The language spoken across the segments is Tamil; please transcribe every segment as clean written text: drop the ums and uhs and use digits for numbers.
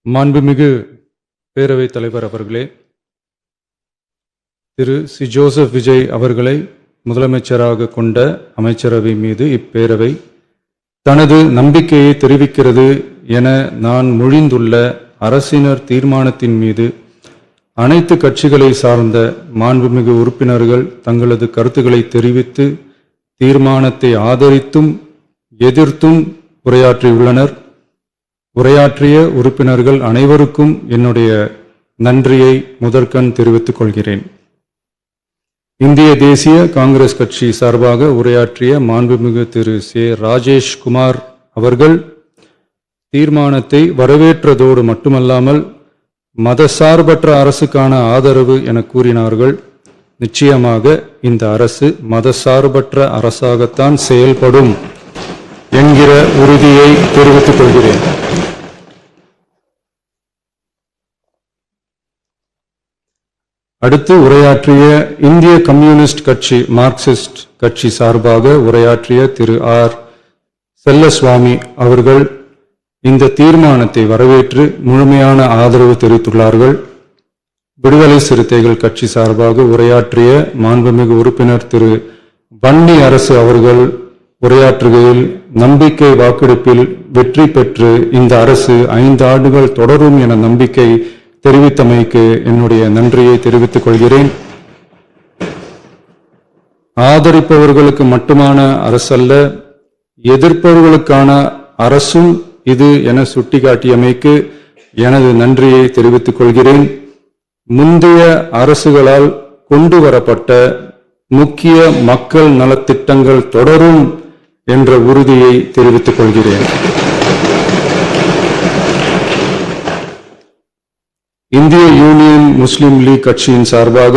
மாண்புமிகு பேரவைத் தலைவர் அவர்களே, திரு சி. ஜோசப் விஜய் அவர்களை முதலமைச்சராக கொண்ட அமைச்சரவை மீது இப்பேரவை தனது நம்பிக்கையை தெரிவிக்கிறது என நான் மொழிந்துள்ள அரசினர் தீர்மானத்தின் மீது அனைத்து கட்சிகளை சார்ந்த மாண்புமிகு உறுப்பினர்கள் தங்களது கருத்துக்களை தெரிவித்து தீர்மானத்தை ஆதரித்தும் எதிர்த்தும் உரையாற்றியுள்ளனர். உரையாற்றிய உறுப்பினர்கள் அனைவருக்கும் என்னுடைய நன்றியை முதற்கண் தெரிவித்துக் கொள்கிறேன். இந்திய தேசிய காங்கிரஸ் கட்சி சார்பாக உரையாற்றிய மாண்புமிகு திரு சே. ராஜேஷ் குமார் அவர்கள் தீர்மானத்தை வரவேற்றதோடு மட்டுமல்லாமல் மதசார்பற்ற அரசுக்கான ஆதரவு என கூறினார்கள். நிச்சயமாக இந்த அரசு மதசார்பற்ற அரசாகத்தான் செயல்படும் என்கிற உறுதியை தெரிவித்துக் கொள்கிறேன். அடுத்து உரையாற்றிய இந்திய கம்யூனிஸ்ட் கட்சி மார்க்சிஸ்ட் கட்சி சார்பாக உரையாற்றிய திரு ஆர். செல்லசுவாமி அவர்கள் இந்த தீர்மானத்தை வரவேற்று முழுமையான ஆதரவு தெரிவித்துள்ளார்கள். விடுதலை சிறுத்தைகள் கட்சி சார்பாக உரையாற்றிய மாண்புமிகு உறுப்பினர் திரு வன்னி அரசு அவர்கள் உரையாற்றுகையில் நம்பிக்கை வாக்கெடுப்பில் வெற்றி பெற்று இந்த அரசு 5 ஆண்டுகள் தொடரும் என நம்பிக்கை தெரிவித்தமைக்கு என்னுடைய நன்றியை தெரிவித்துக் கொள்கிறேன். ஆதரிப்பவர்களுக்கு மட்டுமான அரசல்ல, எதிர்ப்பவர்களுக்கான அரசும் இது என சுட்டிக்காட்டியமைக்கு எனது நன்றியை தெரிவித்துக் கொள்கிறேன். முந்தைய அரசுகளால் கொண்டு வரப்பட்ட முக்கிய மக்கள் நலத்திட்டங்கள் தொடரும் என்ற உறுதியை தெரிவித்துக் கொள்கிறேன். இந்திய யூனியன் முஸ்லிம் லீக் கட்சியின் சார்பாக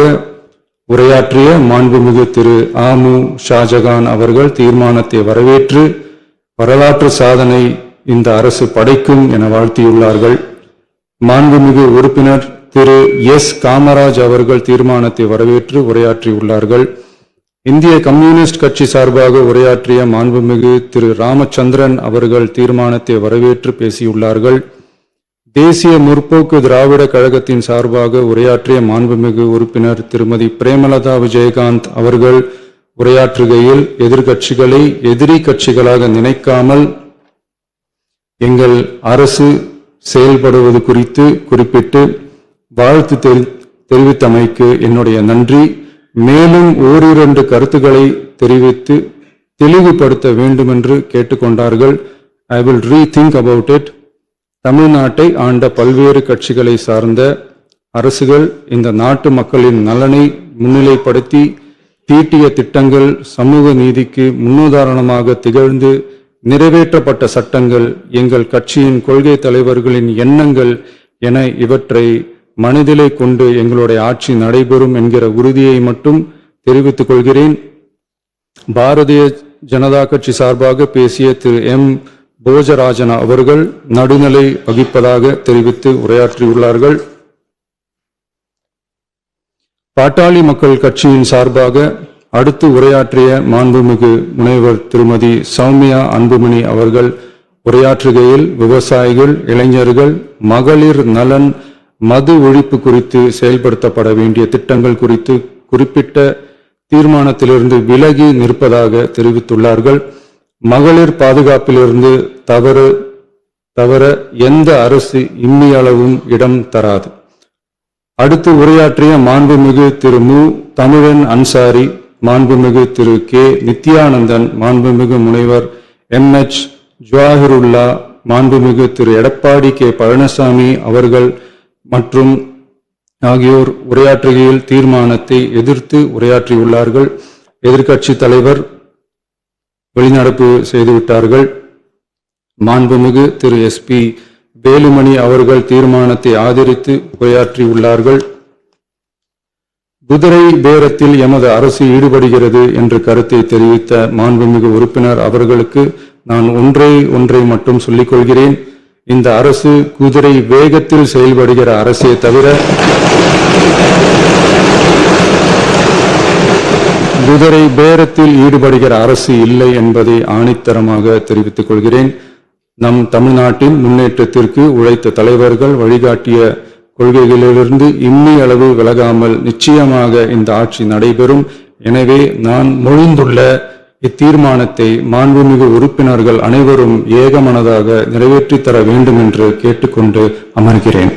உரையாற்றிய மாண்புமிகு திரு ஆமு ஷாஜகான் அவர்கள் தீர்மானத்தை வரவேற்று வரலாற்று சாதனை இந்த அரசு படைக்கும் என வாழ்த்தியுள்ளார்கள். மாண்புமிகு உறுப்பினர் திரு எஸ். காமராஜ் அவர்கள் தீர்மானத்தை வரவேற்று உரையாற்றியுள்ளார்கள். இந்திய கம்யூனிஸ்ட் கட்சி சார்பாக உரையாற்றிய மாண்புமிகு திரு ராமச்சந்திரன் அவர்கள் தீர்மானத்தை வரவேற்று பேசியுள்ளார்கள். தேசிய முற்போக்கு திராவிட கழகத்தின் சார்பாக உரையாற்றிய மாண்புமிகு உறுப்பினர் திருமதி பிரேமலதா விஜயகாந்த் அவர்கள் உரையாற்றுகையில் எதிர்கட்சிகளை எதிரி கட்சிகளாக நினைக்காமல் எங்கள் அரசு செயல்படுவது குறித்து குறிப்பிட்டு வாழ்த்து தெரிவித்தமைக்கு என்னுடைய நன்றி. மேலும் ஓரிரண்டு கருத்துக்களை தெரிவித்து தெளிவுபடுத்த வேண்டும் என்று கேட்டுக்கொண்டார்கள். I will rethink about it. தமிழ்நாட்டை ஆண்ட பல்வேறு கட்சிகளை சார்ந்த அரசுகள் இந்த நாட்டு மக்களின் நலனை முன்னிலைப்படுத்தி தீட்டிய திட்டங்கள் சமூக நீதிக்கு முன்னுதாரணமாக திகழ்ந்து நிறைவேற்றப்பட்ட சட்டங்கள் எங்கள் கட்சியின் கொள்கை தலைவர்களின் எண்ணங்கள் என இவற்றை மனதிலே கொண்டு எங்களுடைய ஆட்சி நடைபெறும் என்கிற உறுதியை மட்டும் தெரிவித்துக் கொள்கிறேன். பாரதிய ஜனதா கட்சி சார்பாக பேசிய திரு எம். போஜராஜன் அவர்கள் நடுநிலை வகிப்பதாக தெரிவித்து உரையாற்றியுள்ளார்கள். பாட்டாளி மக்கள் கட்சியின் சார்பாக அடுத்து உரையாற்றிய மாண்புமிகு முனைவர் திருமதி சௌமியா அன்புமணி அவர்கள் உரையாற்றுகையில் விவசாயிகள், இளைஞர்கள், மகளிர் நலன், மது ஒழிப்பு குறித்து செயல்படுத்தப்பட வேண்டிய திட்டங்கள் குறித்து குறிப்பிட்ட தீர்மானத்திலிருந்து விலகி நிற்பதாக தெரிவித்துள்ளார்கள். மகளிர் பாதுகாப்பிலிருந்து தவிர எந்த அரசு இம்மியளவும் இடம் தராது. அடுத்து உரையாற்றிய மாண்புமிகு திரு மு. தமிழன் அன்சாரி, மாண்புமிகு திரு கே. நித்யானந்தன், மாண்புமிகு முனைவர் எம்.எச். ஜவாஹிருல்லா, மாண்புமிகு திரு எடப்பாடி கே. பழனிசாமி அவர்கள் மற்றும் ஆகியோர் உரையாற்றுகையில் தீர்மானத்தை எதிர்த்து உரையாற்றியுள்ளார்கள். எதிர்க்கட்சி தலைவர் வெளிநடப்பு செய்துவிட்டார்கள். மாண்புமிகு திரு எஸ்.பி. வேலுமணி அவர்கள் தீர்மானத்தை ஆதரித்து உரையாற்றியுள்ளார்கள். குதிரை பேரத்தில் எமது அரசு ஈடுபடுகிறது என்ற கருத்தை தெரிவித்த மாண்புமிகு உறுப்பினர் அவர்களுக்கு நான் ஒன்றை மட்டும் சொல்லிக் கொள்கிறேன். இந்த அரசு குதிரை வேகத்தில் செயல்படுகிற அரசே தவிர குதிரை பேரத்தில் ஈடுபடுகிற அரசு இல்லை என்பதை ஆணித்தரமாக தெரிவித்துக் கொள்கிறேன். நம் தமிழ்நாட்டின் முன்னேற்றத்திற்கு உழைத்த தலைவர்கள் வழிகாட்டிய கொள்கைகளிலிருந்து இம்மி அளவு விலகாமல் நிச்சயமாக இந்த ஆட்சி நடைபெறும். எனவே நான் மொழிந்துள்ள இத்தீர்மானத்தை மாண்புமிகு உறுப்பினர்கள் அனைவரும் ஏகமனதாக நிறைவேற்றித் தர வேண்டும் என்று கேட்டுக்கொண்டு அமர்கிறேன்.